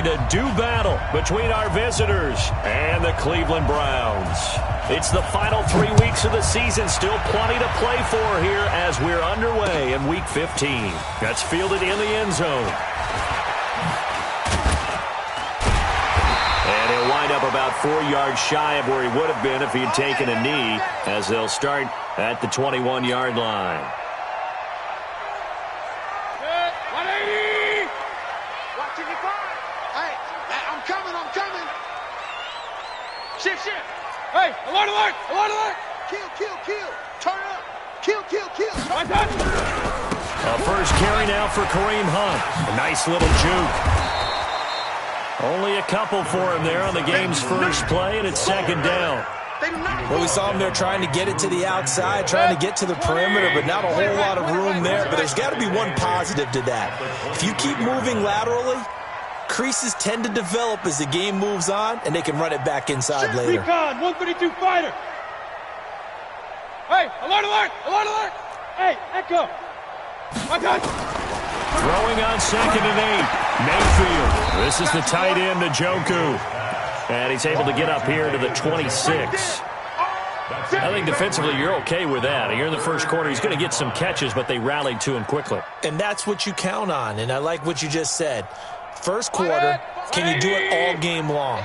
to do battle between our visitors and the Cleveland Browns. It's the final 3 weeks of the season. Still plenty to play for here as we're underway in Week 15. That's fielded in the end zone. And he'll wind up about 4 yards shy of where he would have been if he had taken a knee, as they'll start at the 21-yard line. 180! Watch it, hey, I'm coming. Shift. Hey, alert! Kill. Turn up. Kill. A first carry now for Kareem Hunt. A nice little juke. Only a couple for him there on the game's first play, and it's second down. Well, we saw him there trying to get it to the outside, trying to get to the perimeter, but not a whole lot of room there. But there's got to be one positive to that. If you keep moving laterally, creases tend to develop as the game moves on, and they can run it back inside later. Recon, 132 fighter. Hey, alert! Hey, echo. My God. Throwing on 2nd and 8. Mayfield. This is the tight end, Njoku. And he's able to get up here to the 26. I think defensively you're okay with that. Here in the first quarter, he's going to get some catches, but they rallied to him quickly. And that's what you count on, and I like what you just said. First quarter, can you do it all game long?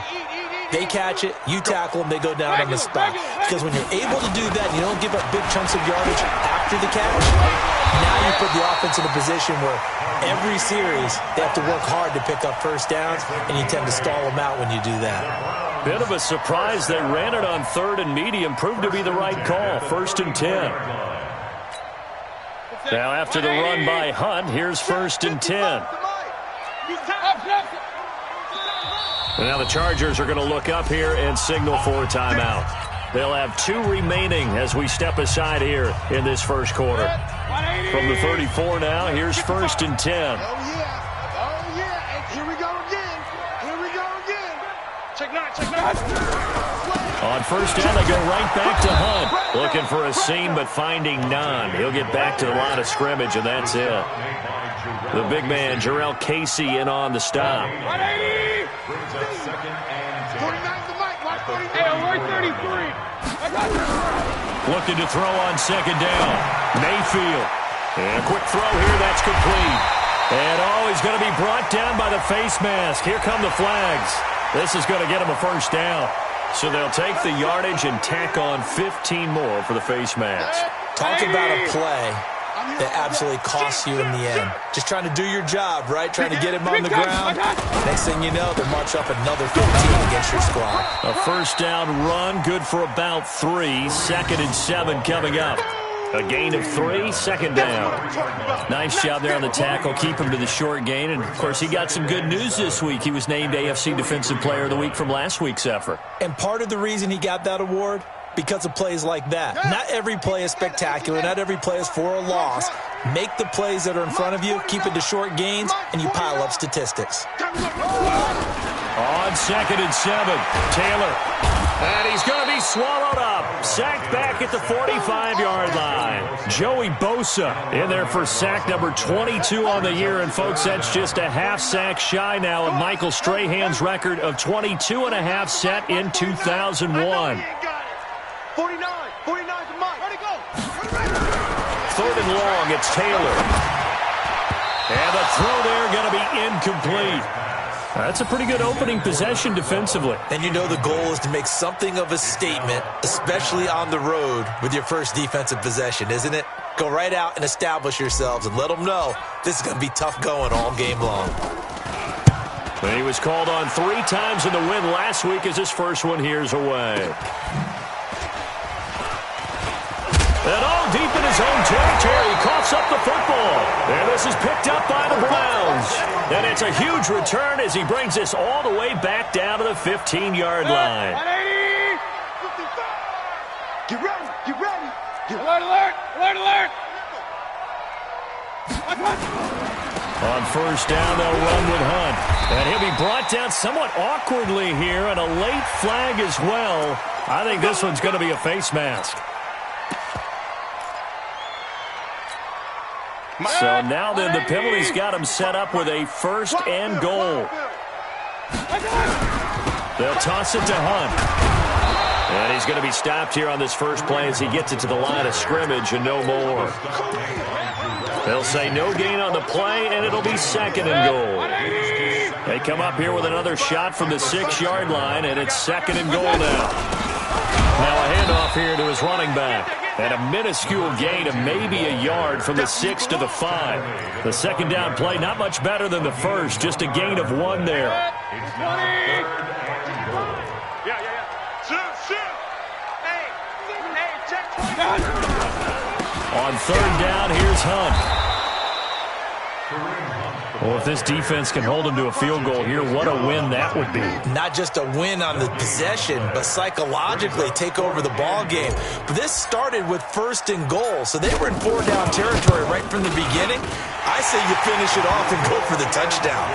They catch it, you tackle them, they go down on the spot. Because when you're able to do that, you don't give up big chunks of yardage after the catch. Now you put the offense in a position where every series they have to work hard to pick up first downs, and you tend to stall them out when you do that. Bit of a surprise. They ran it on 3rd and medium. Proved to be the right call. 1st and 10. Now after the run by Hunt, here's 1st and 10. And now the Chargers are going to look up here and signal for a timeout. They'll have 2 remaining as we step aside here in this first quarter. From the 34 now, here's 1st and 10. Oh, yeah. And here we go again. Check not. On first down, they go right back to Hunt. Looking for a seam, but finding none. He'll get back to the line of scrimmage, and that's it. The big man, Jarrell Casey, in on the stop. 180! 49's the mic. Watch 43. Hey, alert 33. Looking to throw on 2nd down. Mayfield. And a quick throw here, that's complete. And he's going to be brought down by the face mask. Here come the flags. This is going to get him a first down. So they'll take the yardage and tack on 15 more for the face mask. Talk about a play that absolutely costs you in the end. Just trying to do your job, right? Trying to get him on the ground. Next thing you know, they march up another 15 against your squad. A first down run, good for about 3. 2nd and 7 coming up. A gain of 3, 2nd down. Nice job there on the tackle. Keep him to the short gain. And, of course, he got some good news this week. He was named AFC Defensive Player of the Week from last week's effort. And part of the reason he got that award, because of plays like that. Not every play is spectacular. Not every play is for a loss. Make the plays that are in front of you, keep it to short gains, and you pile up statistics. On 2nd and 7, Taylor. And he's going to be swallowed up. Sacked back at the 45-yard line. Joey Bosa in there for sack number 22 on the year. And, folks, that's just a half sack shy now of Michael Strahan's record of 22 and a half set in 2001. 49 to Mike. Where'd he go? 3rd and long, it's Taylor. And the throw there going to be incomplete. That's a pretty good opening possession defensively. And you know the goal is to make something of a statement, especially on the road with your first defensive possession, isn't it? Go right out and establish yourselves and let them know this is going to be tough going all game long. And he was called on 3 times in the win last week as his first one here's away. And all deep in his own territory, he coughs up the football. And this is picked up by the Browns. And it's a huge return as he brings this all the way back down to the 15-yard line. 180! 55! Get ready! Alert! On first down, they'll run with Hunt. And he'll be brought down somewhat awkwardly here, and a late flag as well. I think this one's going to be a face mask. So now then the penalty's got him set up with a 1st and goal. They'll toss it to Hunt. And he's going to be stopped here on this first play as he gets it to the line of scrimmage and no more. They'll say no gain on the play, and it'll be second and goal. They come up here with another shot from the 6-yard line, and it's second and goal now. Now a handoff here to his running back. And a minuscule gain of maybe a yard from the 6 to the 5. The second down play, not much better than the first, just a gain of 1 there. On third down, here's Hunt. Well, if this defense can hold him to a field goal here, what a win that would be. Not just a win on the possession, but psychologically take over the ball game. But this started with first and goal, so they were in 4-down territory right from the beginning. I say you finish it off and go for the touchdown.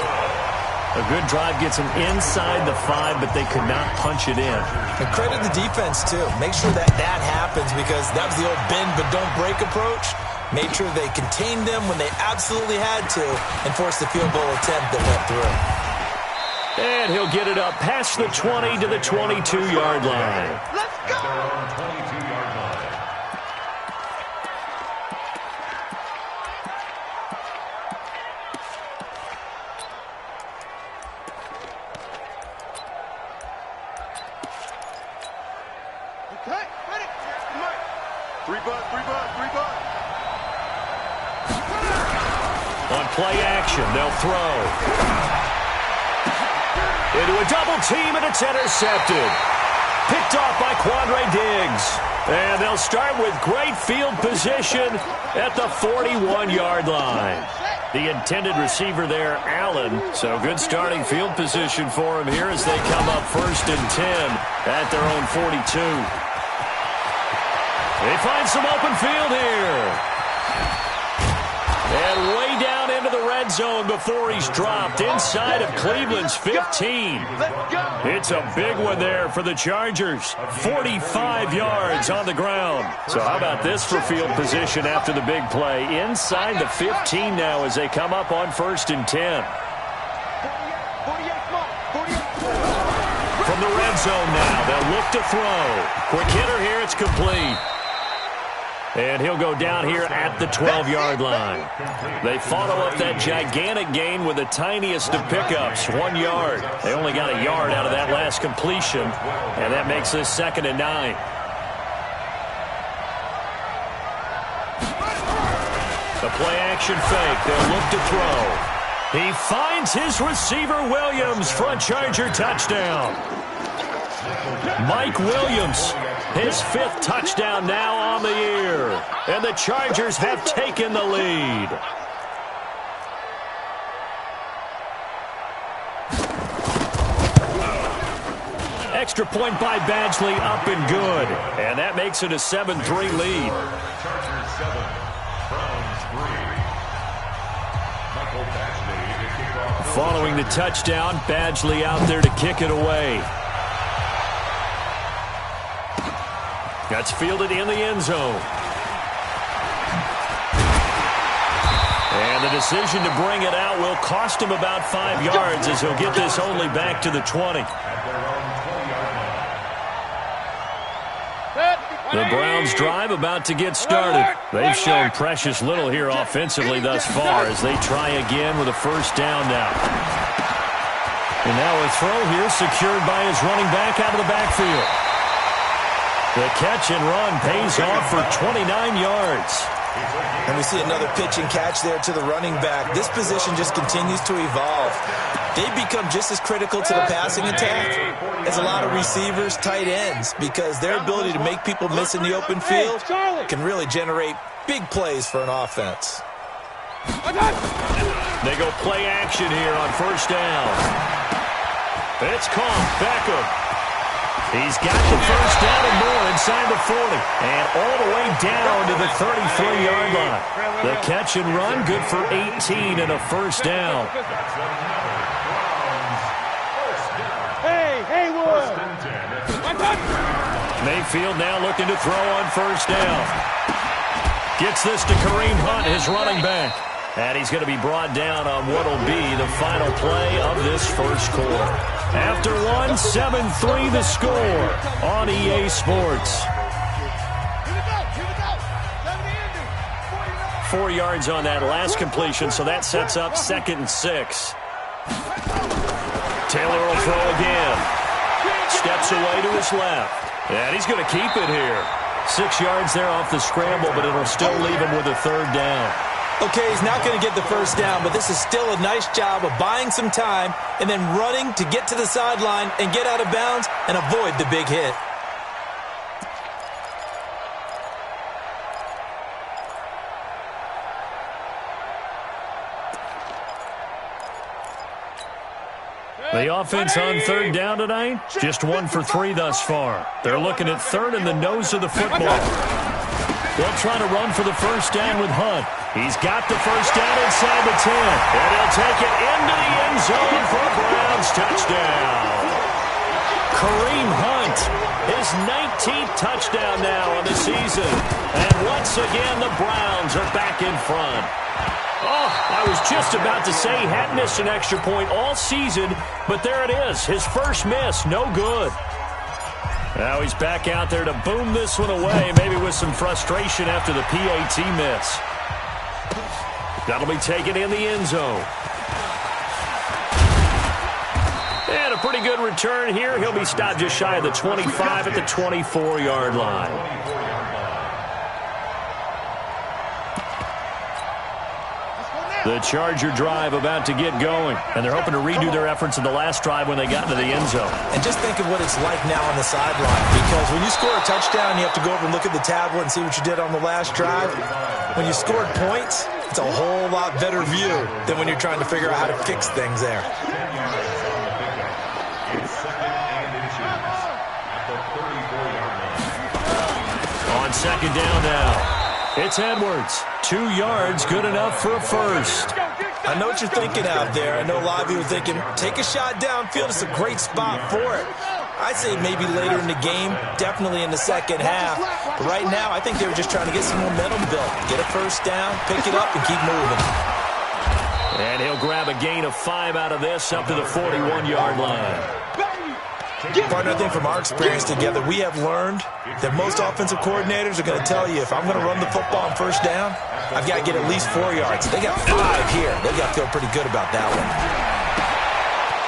A good drive gets them inside the 5, but they could not punch it in. And credit the defense, too. Make sure that happens, because that was the old bend but don't break approach. Made sure they contained them when they absolutely had to and forced the field goal attempt that went through. And he'll get it up past the 20 to the 22-yard line. Let's go! Okay, ready? Three bud. On play action, they'll throw. Into a double team, and it's intercepted. Picked off by Quandre Diggs. And they'll start with great field position at the 41-yard line. The intended receiver there, Allen. So good starting field position for him here as they come up first and 10 at their own 42. They find some open field here. And way down into the red zone before he's dropped inside of Cleveland's 15. It's a big one there for the Chargers. 45 yards on the ground. So how about this for field position after the big play? Inside the 15 now as they come up on first and 10. From the red zone now, they'll look to throw. Quick hitter here, it's complete. And he'll go down here at the 12-yard line. They follow up that gigantic gain with the tiniest of pickups, 1 yard. They only got a yard out of that last completion, and that makes this second and 9. The play-action fake. They'll look to throw. He finds his receiver, Williams, for a Charger touchdown. Mike Williams, his 5th touchdown now on the year. And the Chargers have taken the lead. Extra point by Badgley, up and good. And that makes it a 7-3 lead. Chargers 7, Browns 3. Following the touchdown, Badgley out there to kick it away. That's fielded in the end zone. And the decision to bring it out will cost him about 5 yards as he'll get this only back to the 20. The Browns drive about to get started. They've shown precious little here offensively thus far as they try again with a first down now. And now a throw here secured by his running back out of the backfield. The catch and run pays off for 29 yards. And we see another pitch and catch there to the running back. This position just continues to evolve. They've become just as critical to the passing attack as a lot of receivers, tight ends, because their ability to make people miss in the open field can really generate big plays for an offense. They go play action here on first down. It's caught. Beckham. He's got the first down and more inside the 40. And all the way down to the 33-yard line. The catch and run, good for 18 and a first down. Mayfield now looking to throw on first down. Gets this to Kareem Hunt, his running back. And he's going to be brought down on what will be the final play of this first quarter. After one, 7-3 the score on EA Sports. 4 yards on that last completion, so that sets up 2nd and 6. Taylor will throw again. Steps away to his left. And he's going to keep it here. 6 yards there off the scramble, but it'll still leave him with a 3rd down. Okay, he's not going to get the first down, but this is still a nice job of buying some time and then running to get to the sideline and get out of bounds and avoid the big hit. The offense on 3rd down tonight, just 1 for 3 thus far. They're looking at 3rd in the nose of the football. They'll try to run for the first down with Hunt. He's got the first down inside the 10. And he'll take it into the end zone for a Browns touchdown. Kareem Hunt, his 19th touchdown now on the season. And once again, the Browns are back in front. Oh, I was just about to say he hadn't missed an extra point all season, but there it is. His first miss, no good. Now he's back out there to boom this one away, maybe with some frustration after the PAT miss. That'll be taken in the end zone. And a pretty good return here. He'll be stopped just shy of the 25 at the 24-yard line. The Charger drive about to get going, and they're hoping to redo their efforts in the last drive when they got into the end zone. And just think of what it's like now on the sideline, because when you score a touchdown, you have to go over and look at the tablet and see what you did on the last drive. When you scored points, it's a whole lot better view than when you're trying to figure out how to fix things there. On 2nd down now. It's Edwards. 2 yards, good enough for a first. I know what you're thinking out there. I know a lot of you are thinking, take a shot downfield. It's a great spot for it. I'd say maybe later in the game, definitely in the second half. But right now, I think they were just trying to get some momentum built. Get a first down, pick it up, and keep moving. And he'll grab a gain of 5 out of this up to the 41-yard line. Partner, I think from our experience together, we have learned that most offensive coordinators are going to tell you, if I'm going to run the football on first down, I've got to get at least 4 yards. They got 5 here. They got to feel pretty good about that one.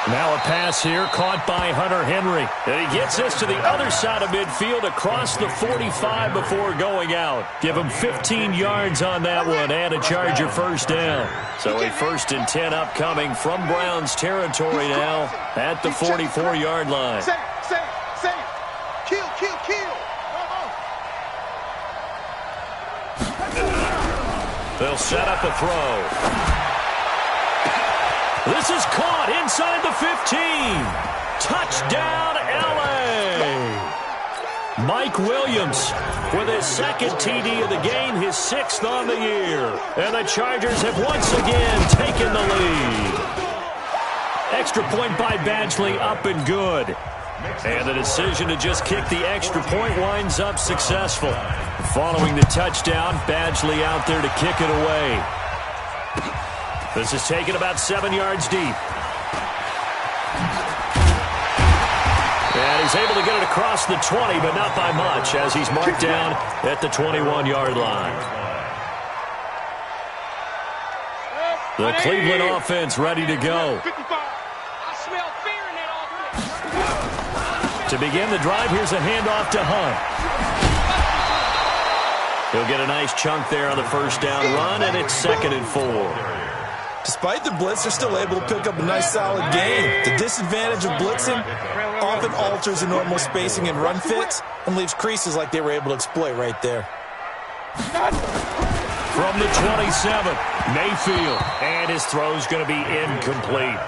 Now a pass here caught by Hunter Henry. And he gets this to the other side of midfield across the 45 before going out. Give him 15 yards on that one and a Charger first down. So a 1st and 10 upcoming from Browns territory now at the 44-yard line. Safe. Kill. They'll set up a throw. This is caught inside the 15. Touchdown, L.A. Mike Williams with his 2nd TD of the game, his 6th on the year. And the Chargers have once again taken the lead. Extra point by Badgley, up and good. And the decision to just kick the extra point winds up successful. Following the touchdown, Badgley out there to kick it away. This is taken about 7 yards deep. And he's able to get it across the 20, but not by much, as he's marked down at the 21-yard line. The Cleveland offense ready to go. To begin the drive, here's a handoff to Hunt. He'll get a nice chunk there on the first down run, and it's 2nd and 4. Despite the blitz, they're still able to pick up a nice solid gain. The disadvantage of blitzing often alters the normal spacing and run fits and leaves creases like they were able to exploit right there. From the 27, Mayfield, and his throw's going to be incomplete.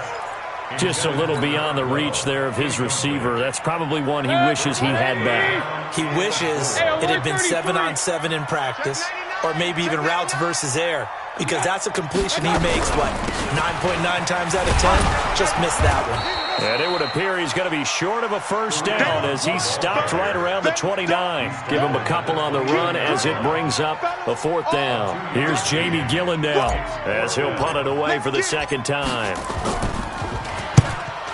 Just a little beyond the reach there of his receiver. That's probably one he wishes he had back. He wishes it had been 7-on-7 in practice, or maybe even routes versus air, because that's a completion he makes, 9.9 times out of 10? Just missed that one. And it would appear he's going to be short of a first down as he stopped right around the 29. Give him a couple on the run as it brings up a fourth down. Here's Jamie Gillandale as he'll punt it away for the second time.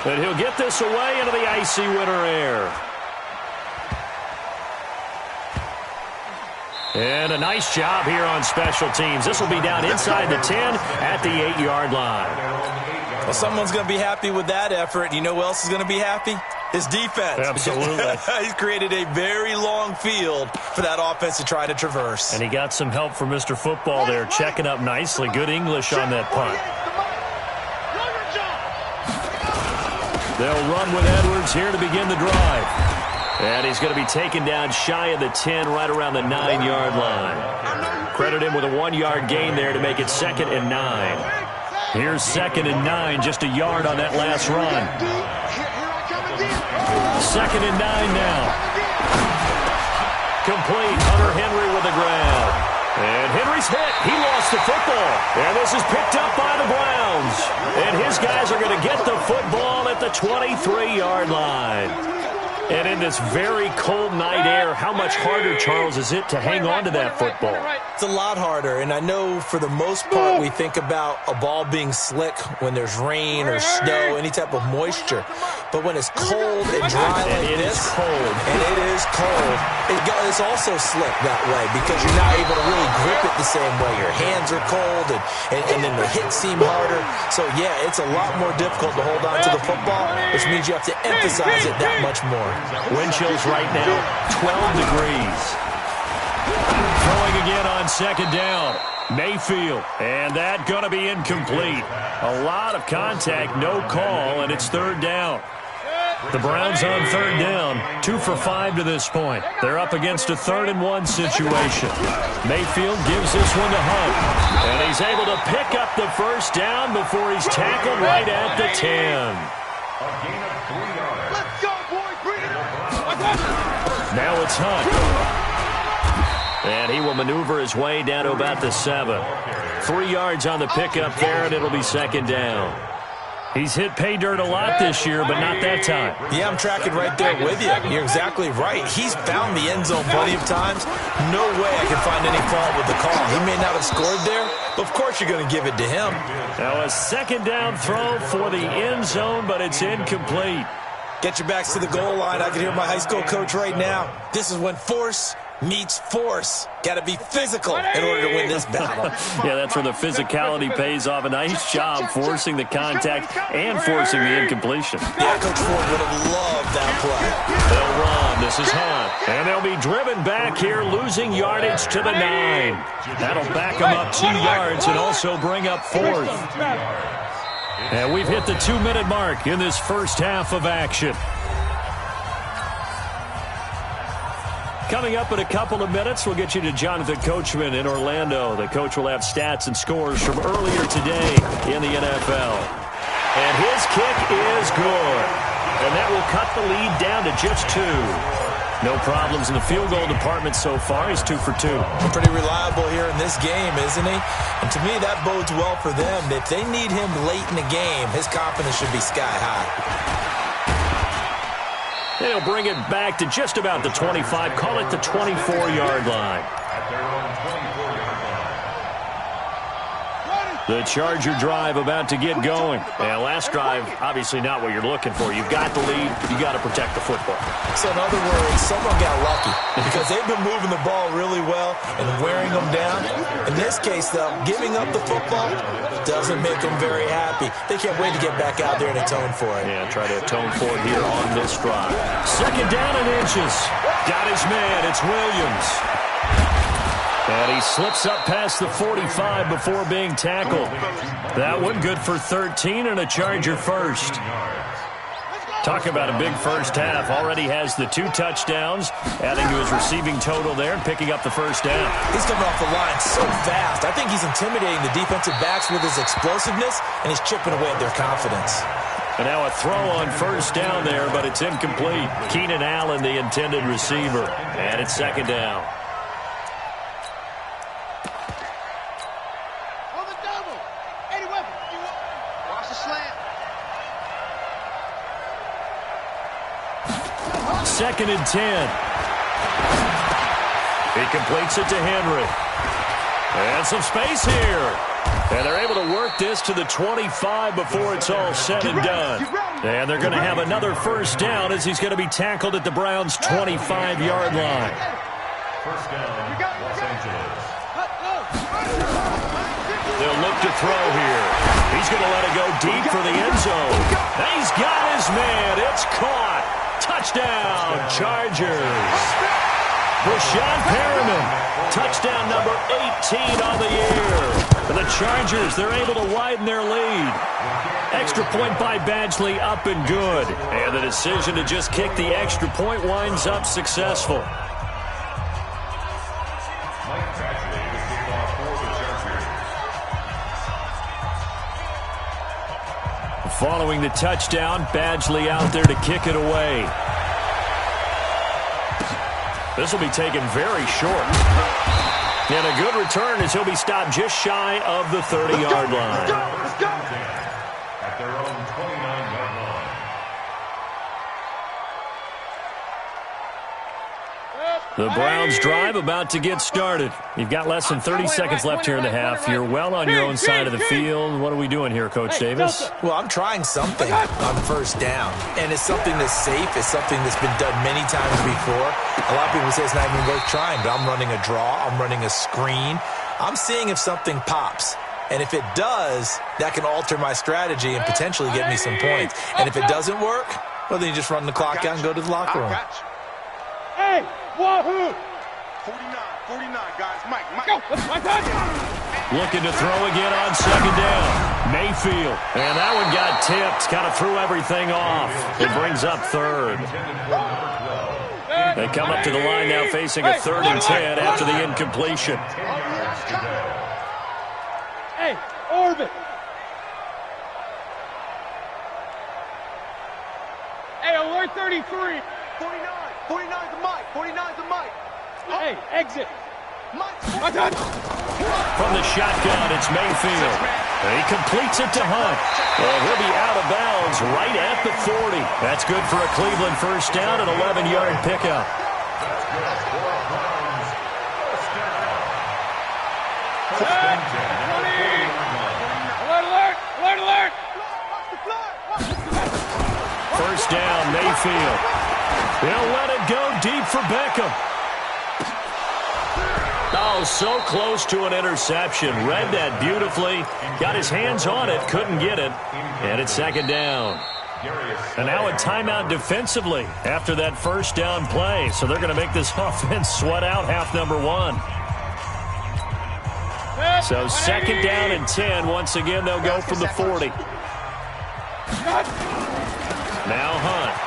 And he'll get this away into the icy winter air. And a nice job here on special teams. This will be down inside the 10 at the 8-yard line. Well, someone's going to be happy with that effort. You know who else is going to be happy? His defense. Absolutely. He's created a very long field for that offense to try to traverse. And he got some help from Mr. Football there, checking up nicely. Good English on that punt. They'll run with Edwards here to begin the drive. And he's going to be taken down shy of the 10, right around the 9-yard line. Credit him with a 1-yard gain there to make it 2nd and 9. Here's 2nd and 9, just a yard on that last run. 2nd and 9 now. Complete. Hunter Henry with the grab. And Henry's hit. He lost the football. And this is picked up by the Browns. And his guys are going to get the football at the 23-yard line. And in this very cold night air, how much harder, Charles, is it to hang on to that football? It's a lot harder, and I know for the most part we think about a ball being slick when there's rain or snow, any type of moisture. But when it's cold and dry like this, it's also slick that way because you're not able to really grip it the same way. Your hands are cold, and then the hits seem harder. So, yeah, it's a lot more difficult to hold on to the football, which means you have to emphasize it that much more. Wind chills right now, 12 degrees. Throwing again on 2nd down. Mayfield, and that going to be incomplete. A lot of contact, no call, and it's 3rd down. The Browns on 3rd down, 2 for 5 to this point. They're up against a 3rd and 1 situation. Mayfield gives this one to Hunt, and he's able to pick up the first down before he's tackled right at the 10. Now it's Hunt. And he will maneuver his way down to about the 7. 3 yards on the pickup there, and it'll be 2nd down. He's hit pay dirt a lot this year, but not that time. Yeah, I'm tracking right there with you. You're exactly right. He's found the end zone plenty of times. No way I can find any fault with the call. He may not have scored there, but of course you're going to give it to him. Now a 2nd down throw for the end zone, but it's incomplete. Get your backs to the goal line. I can hear my high school coach right now. This is when force meets force. Got to be physical in order to win this battle. Yeah, that's where the physicality pays off. A nice job forcing the contact and forcing the incompletion. Yeah, Coach Ford would have loved that play. They'll run. This is Hunt. And they'll be driven back here, losing yardage to the 9. That'll back them up 2 yards and also bring up 4th. And we've hit the 2-minute mark in this first half of action. Coming up in a couple of minutes, we'll get you to Jonathan Coachman in Orlando. The coach will have stats and scores from earlier today in the NFL. And his kick is good. And that will cut the lead down to just 2. No problems in the field goal department so far. He's 2 for 2. Pretty reliable here in this game, isn't he? And to me, that bodes well for them. If they need him late in the game, his confidence should be sky high. They'll bring it back to just about the 25. Call it the 24-yard line. The Charger drive about to get going. And last drive, obviously not what you're looking for. You've got the lead. You got to protect the football. So in other words, someone got lucky because they've been moving the ball really well and wearing them down. In this case, though, giving up the football doesn't make them very happy. They can't wait to get back out there and atone for it. Yeah, try to atone for it here on this drive. 2nd down and inches. Got his man. It's Williams. And he slips up past the 45 before being tackled. That one good for 13 and a Charger first. Talk about a big first half. Already has the 2 touchdowns, adding to his receiving total there and picking up the first down. He's coming off the line so fast. I think he's intimidating the defensive backs with his explosiveness, and he's chipping away at their confidence. And now a throw on first down there, but it's incomplete. Keenan Allen, the intended receiver. And it's 2nd down. 2nd and 10. He completes it to Henry. And some space here. And they're able to work this to the 25 before it's all said and done. And they're going to have another first down as he's going to be tackled at the Browns' 25-yard line. First down, Los Angeles. They'll look to throw here. He's going to let it go deep for the end zone. He's got his man. It's caught. Touchdown, Chargers. Brashad Perriman, touchdown number 18 on the year. For the Chargers, they're able to widen their lead. Extra point by Badgley, up and good. And the decision to just kick the extra point winds up successful. Following the touchdown, Badgley out there to kick it away. This will be taken very short. And a good return as he'll be stopped just shy of the 30-yard line. Let's go. At their own 29-yard line. The Browns drive about to get started. You've got less than 30 seconds left here in the half. You're well on your own side of the field. What are we doing here, Coach Davis? Well, I'm trying something on first down, and it's something that's safe. It's something that's been done many times before. A lot of people say it's not even worth trying, but I'm running a draw. I'm running a screen. I'm seeing if something pops. And if it does, that can alter my strategy and potentially get me some points. And if it doesn't work, well, then you just run the clock out and go to the locker room. Hey, wahoo! 49, guys. Mike. Go. Looking to throw again on second down. Mayfield. And that one got tipped. Kind of threw everything off. It brings up third. They come up to the line now facing a 3rd and 10 after the incompletion. Hey, orbit. Hey, alert 33. 49 to Mike. 49 to Mike. Hey, exit. Mike. From the shotgun, it's Mayfield. He completes it to Hunt. And he'll be out of bounds right at the 40. That's good for a Cleveland first down, an 11-yard pickup. Alert. First down, Mayfield. They'll let it go deep for Beckham. Oh, so close to an interception. Read that beautifully. Got his hands on it, couldn't get it. And it's second down. And now a timeout defensively after that first down play. So they're going to make this offense sweat out half number 1. So second down and 10. Once again, they'll go from the 40. Now Hunt.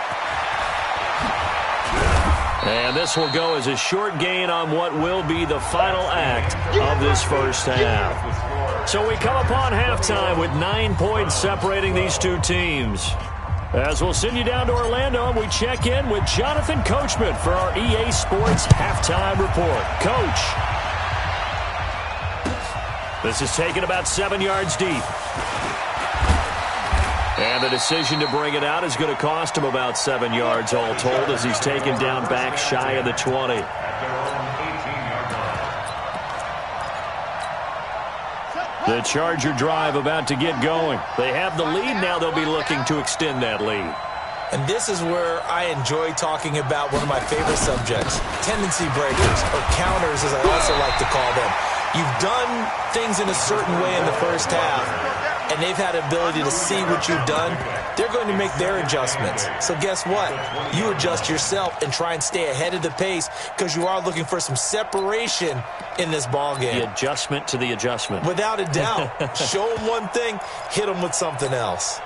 And this will go as a short gain on what will be the final act of this first half. So we come upon halftime with 9 points separating these two teams. As we'll send you down to Orlando, and we check in with Jonathan Coachman for our EA Sports Halftime Report. Coach. This is taken about 7 yards deep. And the decision to bring it out is going to cost him about 7 yards all told as he's taken down back shy of the 20. The Charger drive about to get going. They have the lead now. They'll be looking to extend that lead. And this is where I enjoy talking about one of my favorite subjects, tendency breakers, or counters as I also like to call them. You've done things in a certain way in the first half, and they've had the ability to see what you've done. They're going to make their adjustments. So guess what? You adjust yourself and try and stay ahead of the pace because you are looking for some separation in this ball game. The adjustment to the adjustment. Without a doubt. Show them one thing, hit them with something else.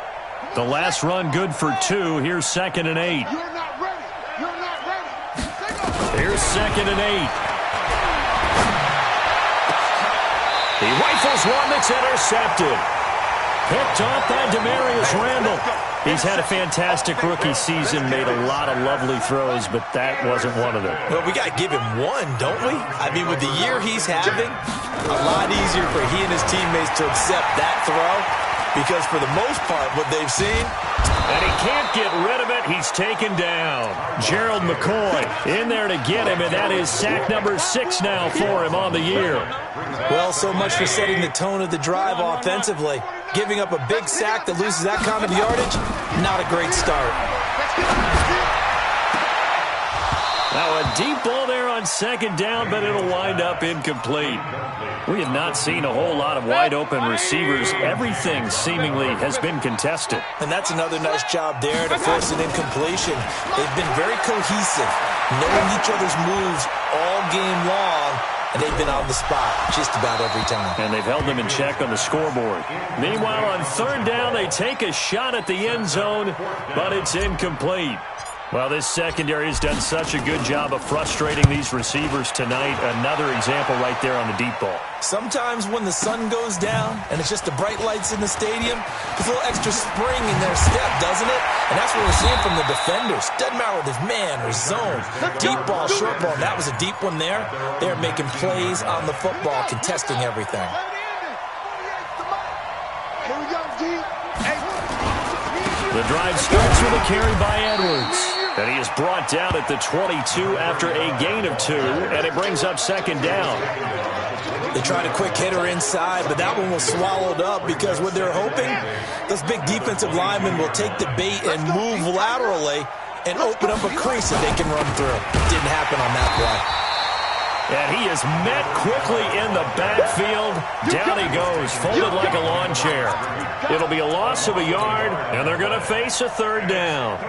The last run good for 2. Here's 2nd and 8. You're not ready. Here's 2nd and 8. He rifles one that's intercepted. Picked off by Demarius Randall. He's had a fantastic rookie season, made a lot of lovely throws, but that wasn't one of them. Well, we got to give him one, don't we? I mean, with the year he's having, a lot easier for he and his teammates to accept that throw because for the most part, what they've seen. And he can't get rid of it. he's taken down. Gerald McCoy in there to get him, and that is sack number 6 now for him on the year. Well, so much for setting the tone of the drive offensively. Giving up a big sack that loses that kind of yardage, not a great start. Now a deep ball there on second down, but it'll wind up incomplete. We have not seen a whole lot of wide-open receivers. Everything seemingly has been contested. And that's another nice job there to force an incompletion. They've been very cohesive, knowing each other's moves all game long, and they've been on the spot just about every time. And they've held them in check on the scoreboard. Meanwhile, on third down, they take a shot at the end zone, but it's incomplete. Well, this secondary has done such a good job of frustrating these receivers tonight. Another example right there on the deep ball. Sometimes when the sun goes down and it's just the bright lights in the stadium, there's a little extra spring in their step, doesn't it? And that's what we're seeing from the defenders. Doesn't matter whether it's man or zone, deep ball, short ball. That was a deep one there. They're making plays on the football, contesting everything. Here we go, G. The drive starts with a carry by Edwards. And he is brought down at the 22 after a gain of 2, and it brings up second down. They tried a quick hitter inside, but that one was swallowed up because what they're hoping, those big defensive linemen will take the bait and move laterally and open up a crease that they can run through. Didn't happen on that play. And he is met quickly in the backfield. Down he goes, folded like a lawn chair. It'll be a loss of a yard, and they're going to face a third down.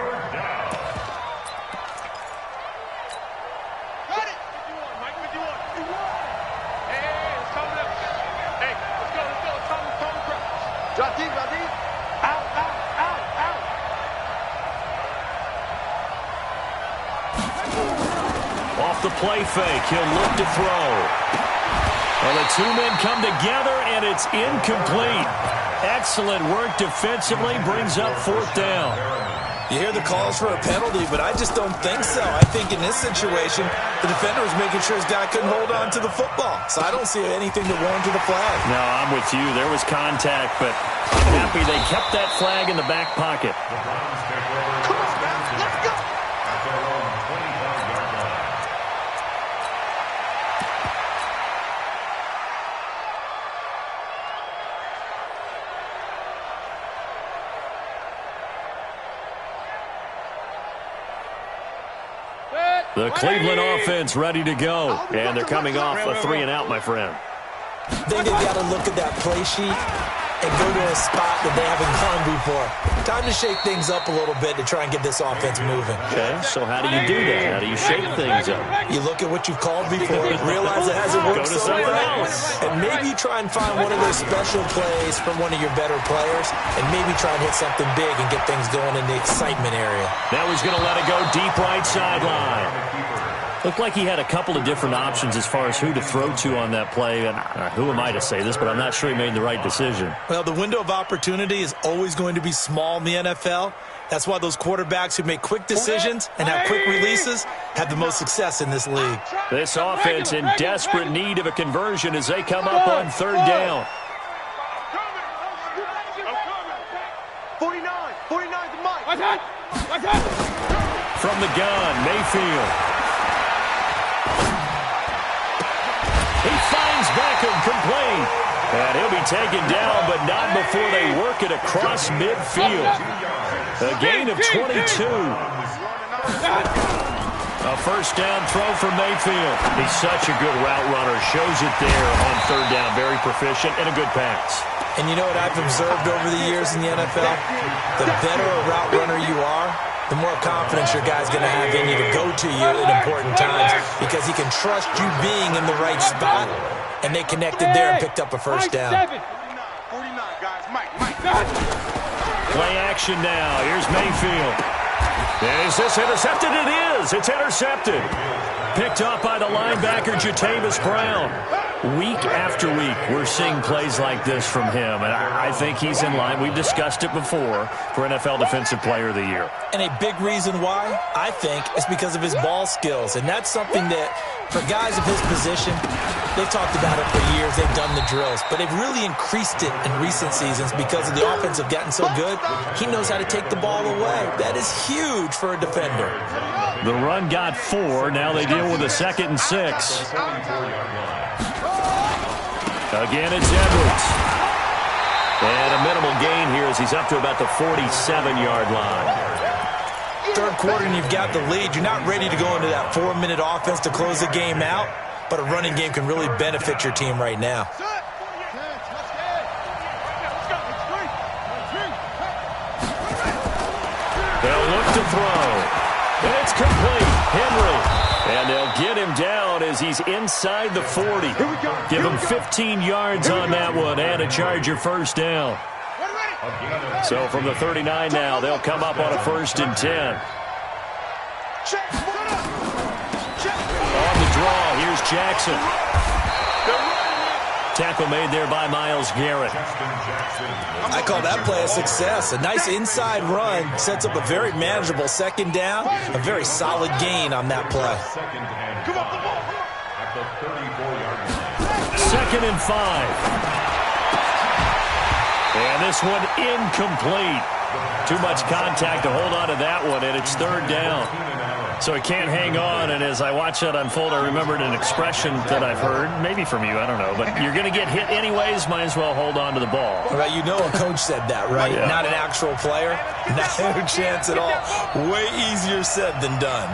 Off the play fake, he'll look to throw. Well, the two men come together, and it's incomplete. Excellent work defensively, brings up fourth down. You hear the calls for a penalty, but I just don't think so. I think in this situation, the defender was making sure his guy couldn't hold on to the football. So I don't see anything to warrant to the flag. No, I'm with you. There was contact, but I'm happy they kept that flag in the back pocket. The Cleveland offense ready to go. And they're coming off a 3-and-out, my friend. I think they've got to look at that play sheet and go to a spot that they haven't gone before. Time to shake things up a little bit to try and get this offense moving. Okay, so how do you do that? How do you shake things up? You look at what you've called before, realize it hasn't worked so well, and maybe try and find one of those special plays from one of your better players, and maybe try and hit something big and get things going in the excitement area. Now he's going to let it go deep right sideline. Looked like he had a couple of different options as far as who to throw to on that play. And who am I to say this, but I'm not sure he made the right decision. Well, the window of opportunity is always going to be small in the NFL. That's why those quarterbacks who make quick decisions and have quick releases have the most success in this league. This offense in desperate need of a conversion as they come up on third down. 49 to Mike. From the gun, Mayfield. He finds Beckham complete. And he'll be taken down, but not before they work it across midfield. A gain of 22. A first down throw for Mayfield. He's such a good route runner. Shows it there on third down. Very proficient and a good pass. And you know what I've observed over the years in the NFL? The better a route runner you are, the more confidence your guy's going to have in you to go to you at important times because he can trust you being in the right spot, and they connected there and picked up a first down. 49, guys. Mike. Play action now. Here's Mayfield. And is this intercepted? It is. It's intercepted. Picked off by the linebacker, Jatavis Brown. Week after week, we're seeing plays like this from him, and I think he's in line. We've discussed it before for NFL Defensive Player of the Year. And a big reason why, I think, is because of his ball skills, and that's something that, for guys of his position, They've talked about it for years. They've done the drills, but they've really increased it in recent seasons because of the offense have gotten so good. He knows how to take the ball away. That is huge for a defender. The run got 4. Now they deal with a 2nd and 6. Again, it's Edwards. And a minimal gain here as he's up to about the 47-yard line. Third quarter and you've got the lead. You're not ready to go into that 4-minute offense to close the game out, but a running game can really benefit your team right now. They'll look to throw. And it's complete. Henry. And they'll get him down as he's inside the 40. Give him 15 yards on that one and a Charger first down. So from the 39 now, they'll come up on a 1st and 10. On the draw, here's Jackson. Tackle made there by Myles Garrett. I call that play a success. A nice inside run sets up a very manageable 2nd down. A very solid gain on that play. 2nd and 5. And this one incomplete. Too much contact to hold on to that one, and it's 3rd down. So he can't hang on, and as I watch that unfold, I remembered an expression that I've heard, maybe from you, I don't know, but you're going to get hit anyways, might as well hold on to the ball. Right, you know a coach said that, right? Yeah. Not an actual player. Not a chance at all. Way easier said than done.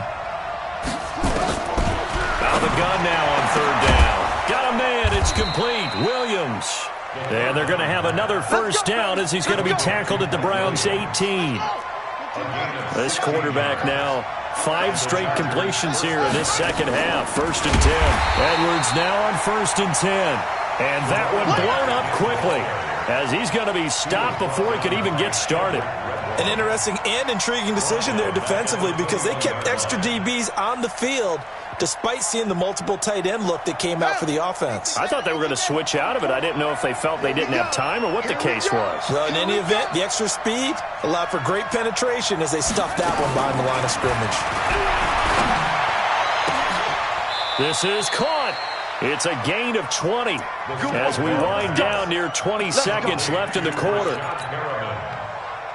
Out of the gun now on 3rd down. Got a man, it's complete. Williams. And they're going to have another 1st down as he's going to be tackled at the Browns' 18. This quarterback now, 5 straight completions here in this 2nd half. 1st and 10. Edwards now on 1st and 10. And that one blown up quickly as he's going to be stopped before he could even get started. An interesting and intriguing decision there defensively because they kept extra DBs on the field despite seeing the multiple tight end look that came out for the offense. I thought they were going to switch out of it. I didn't know if they felt they didn't have time or what the case was. Well, in any event, the extra speed allowed for great penetration as they stuffed that one behind the line of scrimmage. This is caught. It's a gain of 20 as we wind down near 20 seconds left in the quarter.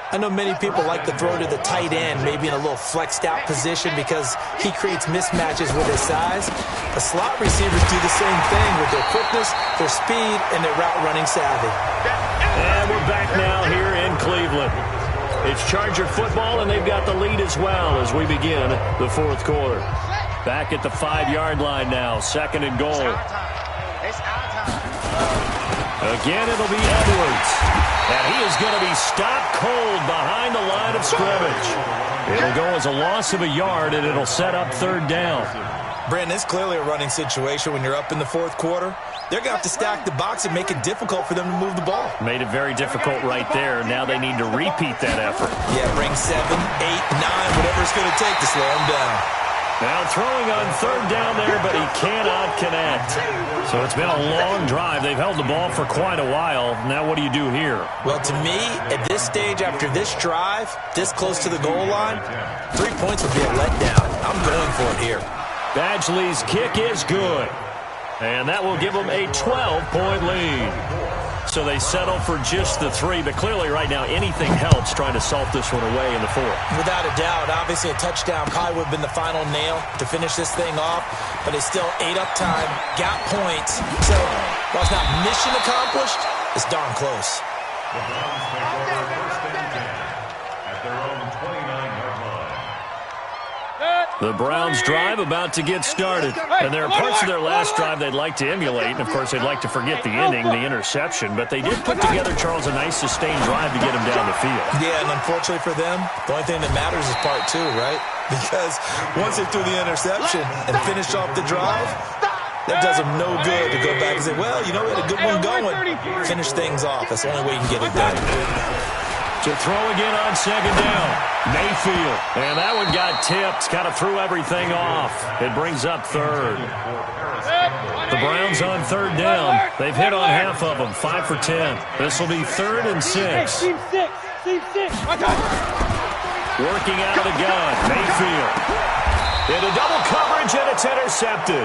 I know many people like to throw to the tight end, maybe in a little flexed out position because he creates mismatches with his size. The slot receivers do the same thing with their quickness, their speed, and their route running savvy. And we're back now here in Cleveland. It's Charger football, and they've got the lead as well as we begin the 4th quarter. Back at the 5-yard line now, 2nd and goal. Again, it'll be Edwards. And he is going to be stopped cold behind the line of scrimmage. It'll go as a loss of a yard, and it'll set up 3rd down. Brandon, it's clearly a running situation when you're up in the 4th quarter. They're going to have to stack the box and make it difficult for them to move the ball. Made it very difficult right there. Now they need to repeat that effort. Yeah, bring 7, 8, 9, whatever it's going to take to slow them down. Now throwing on 3rd down there, but he cannot connect. So it's been a long drive. They've held the ball for quite a while. Now what do you do here? Well, to me, at this stage, after this drive, this close to the goal line, 3 points would be a letdown. I'm going for it here. Badgley's kick is good. And that will give them a 12-point lead. So they settle for just the 3, but clearly right now anything helps trying to salt this one away in the 4th. Without a doubt, obviously a touchdown probably would have been the final nail to finish this thing off, but they still ate up time, got points. So while it's not mission accomplished, it's darn close. The Browns take over 1st and 10 at their own 29-yard line. The Browns drive about to get started. And there are parts of their last drive they'd like to emulate. And, of course, they'd like to forget the ending, the interception. But they did put together, Charles, a nice sustained drive to get him down the field. Yeah, and unfortunately for them, the only thing that matters is part 2, right? Because once they threw the interception and finished off the drive, that does them no good to go back and say, well, you know, we had a good one going. Finish things off. That's the only way you can get it done. To throw again on 2nd down. Mayfield. And that one got tipped. Kind of threw everything off. It brings up 3rd. The Browns on 3rd down. They've hit on half of them. 5 for 10. This will be 3rd and 6. Team 6. Working out of the gun. Mayfield. Into double coverage, and it's intercepted.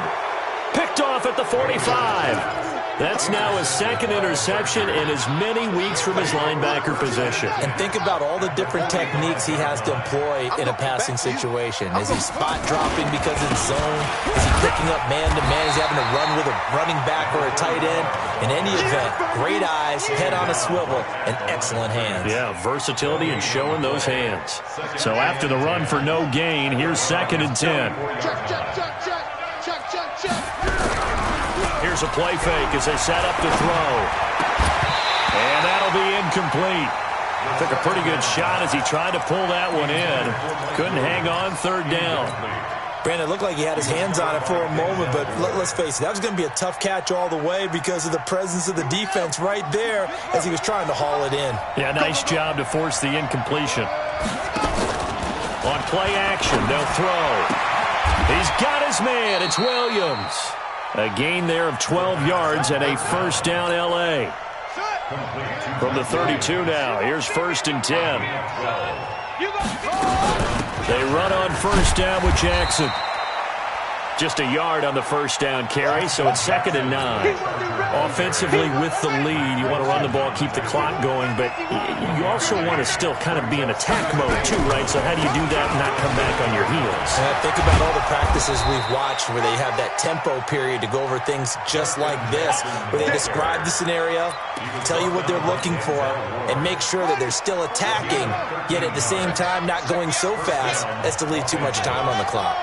Picked off at the 45. That's now his second interception in as many weeks from his linebacker position. And think about all the different techniques he has to employ in a passing situation. Is he spot dropping because it's zone? Is he picking up man-to-man? Is he having to run with a running back or a tight end? In any event, great eyes, head on a swivel, and excellent hands. Yeah, versatility and showing those hands. So after the run for no gain, here's 2nd and 10. Here's a play fake as they set up to throw. And that'll be incomplete. Took a pretty good shot as he tried to pull that one in. Couldn't hang on 3rd down. Brandon, it looked like he had his hands on it for a moment, but let's face it, that was going to be a tough catch all the way because of the presence of the defense right there as he was trying to haul it in. Yeah, nice job to force the incompletion. On play action, they'll throw. He's got his man. It's Williams. A gain there of 12 yards and a 1st down L.A. From the 32 now. Here's 1st and 10. They run on 1st down with Jackson. Just a yard on the 1st down carry, so it's 2nd and 9. Offensively with the lead, you want to run the ball, keep the clock going, but you also want to still kind of be in attack mode too, right? So how do you do that and not come back on your heels? Think about all the practices we've watched where they have that tempo period to go over things just like this, where they describe the scenario, tell you what they're looking for, and make sure that they're still attacking, yet at the same time not going so fast as to leave too much time on the clock.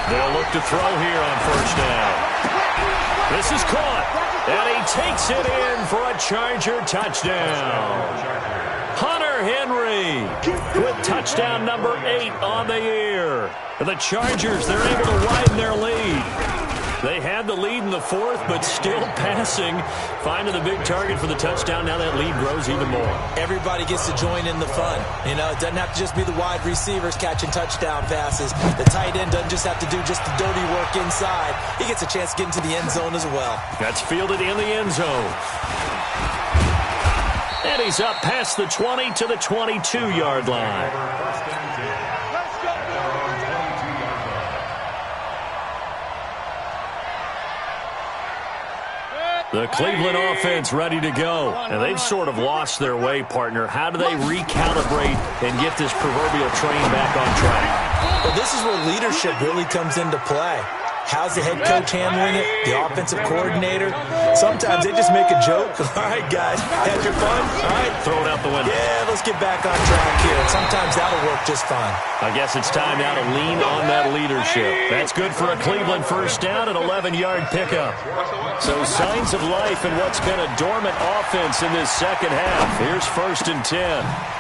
They'll look to throw here on 1st down. This is caught, and he takes it in for a Charger touchdown. Hunter Henry with touchdown number 8 on the year. The Chargers, they're able to widen their lead. They had the lead in the 4th, but still passing. Finding the big target for the touchdown. Now that lead grows even more. Everybody gets to join in the fun. You know, it doesn't have to just be the wide receivers catching touchdown passes. The tight end doesn't just have to do just the dirty work inside. He gets a chance to get into the end zone as well. That's fielded in the end zone. And he's up past the 20 to the 22-yard line. The Cleveland offense ready to go. And they've sort of lost their way, partner. How do they recalibrate and get this proverbial train back on track? Well, this is where leadership really comes into play. How's the head coach handling it? The offensive coordinator? Sometimes they just make a joke. All right, guys, had your fun? All right. Throw it out the window. Yeah, let's get back on track here. And sometimes that'll work just fine. I guess it's time now to lean on that leadership. That's good for a Cleveland 1st down, an 11-yard pickup. So signs of life in what's been a dormant offense in this 2nd half. Here's 1st and 10.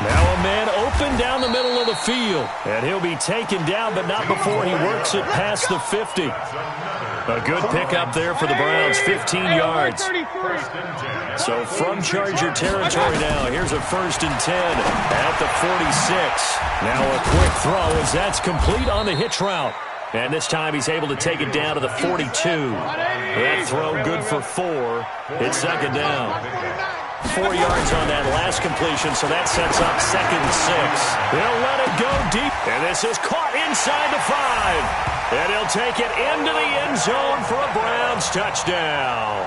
Now a man open down the middle of the field. And he'll be taken down, but not before he works it past the 50. A good pickup there for the Browns, 15 yards. So from Charger territory now, here's a 1st and 10 at the 46. Now a quick throw as that's complete on the hitch route. And this time he's able to take it down to the 42. That throw good for 4. It's 2nd down. 4 yards on that last completion, so that sets up 2nd and 6. They'll let it go deep, and this is caught inside the 5. And he'll take it into the end zone for a Browns touchdown.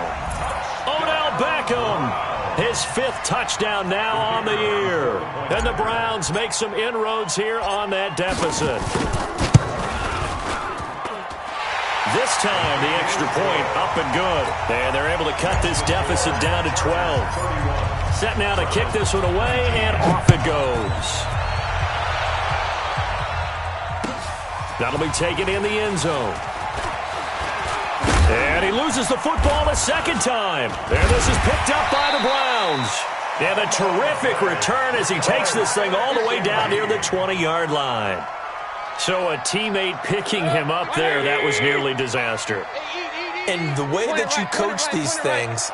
Odell Beckham, his 5th touchdown now on the year. And the Browns make some inroads here on that deficit. This time, the extra point up and good. And they're able to cut this deficit down to 12. Set now to kick this one away, and off it goes. That'll be taken in the end zone. And he loses the football a 2nd time. And this is picked up by the Browns. And a terrific return as he takes this thing all the way down near the 20-yard line. So a teammate picking him up there, that was nearly disaster. And the way that you coach these things,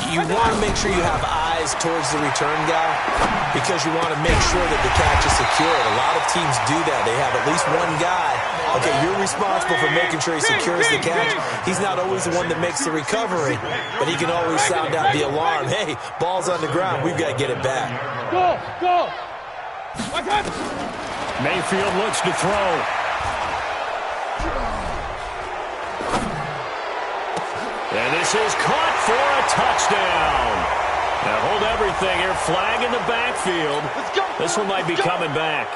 you want to make sure you have eyes towards the return guy because you want to make sure that the catch is secured. A lot of teams do that. They have at least one guy. Okay, you're responsible for making sure he secures the catch. He's not always the one that makes the recovery, but he can always sound out the alarm. Hey, ball's on the ground. We've got to get it back. Go. Mayfield looks to throw. And this is caught for a touchdown. Now hold everything here. Flag in the backfield. This one might be coming back.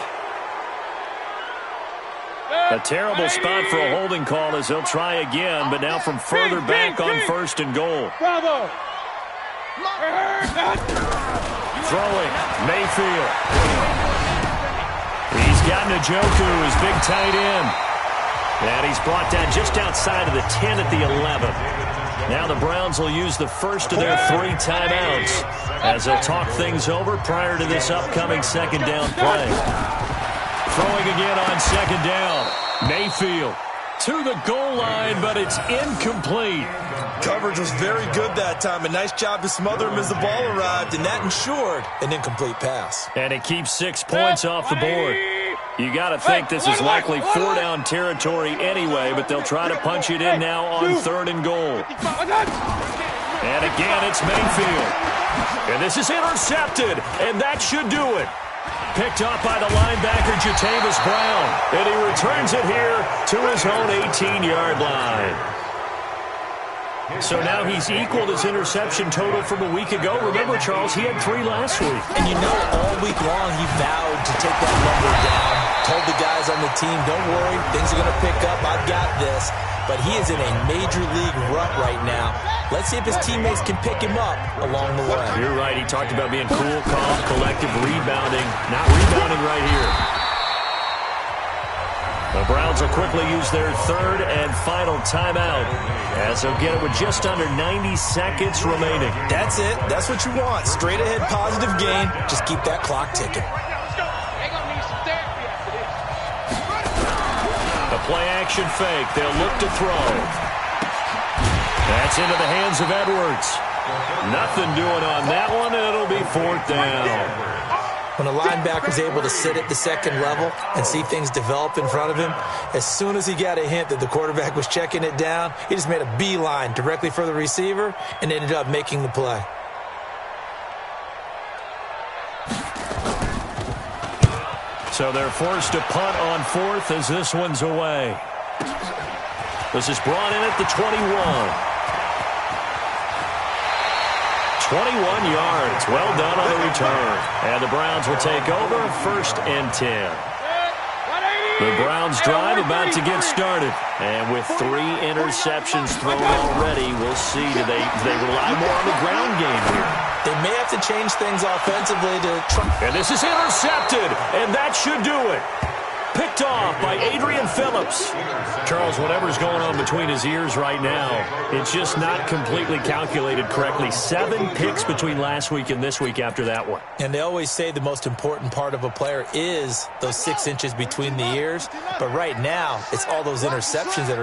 A terrible spot for a holding call as they'll try again, but now from further back on 1st and goal. Bravo. Throwing, Mayfield. He's got Njoku, his big tight end. And he's brought down just outside of the 10 at the 11. Now the Browns will use the first of their 3 timeouts as they'll talk things over prior to this upcoming 2nd down play. Throwing again on 2nd down. Mayfield to the goal line, but it's incomplete. Coverage was very good that time. A nice job to smother him as the ball arrived, and that ensured an incomplete pass. And it keeps 6 points off the board. You got to think this is likely 4-down territory anyway, but they'll try to punch it in now on 3rd and goal. And again, it's Mayfield. And this is intercepted, and that should do it. Picked up by the linebacker, Jatavis Brown. And he returns it here to his own 18-yard line. So now he's equaled his interception total from a week ago. Remember, Charles, he had 3 last week. And you know, all week long he vowed to take that number down. Told the guys on the team, don't worry, things are going to pick up. I've got this. But he is in a major league rut right now. Let's see if his teammates can pick him up along the way. You're right. He talked about being cool, calm, collective, rebounding. Not rebounding right here. The Browns will quickly use their 3rd and final timeout as they'll get it with just under 90 seconds remaining. That's it. That's what you want. Straight ahead positive gain. Just keep that clock ticking. The play-action fake. They'll look to throw. That's into the hands of Edwards. Nothing doing on that one, and it'll be 4th down. When a linebacker's able to sit at the 2nd level and see things develop in front of him, as soon as he got a hint that the quarterback was checking it down, he just made a beeline directly for the receiver and ended up making the play. So they're forced to punt on 4th as this one's away. This is brought in at the 21. 21 yards. Well done on the return. And the Browns will take over 1st and 10. The Browns drive about to get started. And with 3 interceptions thrown already, we'll see. Do they rely more on the ground game here? They may have to change things offensively to try. And this is intercepted, and that should do it. Picked off by Adrian Phillips. Charles, whatever's going on between his ears right now, it's just not completely calculated correctly. 7 picks between last week and this week after that one. And they always say the most important part of a player is those 6 inches between the ears. But right now, it's all those interceptions that are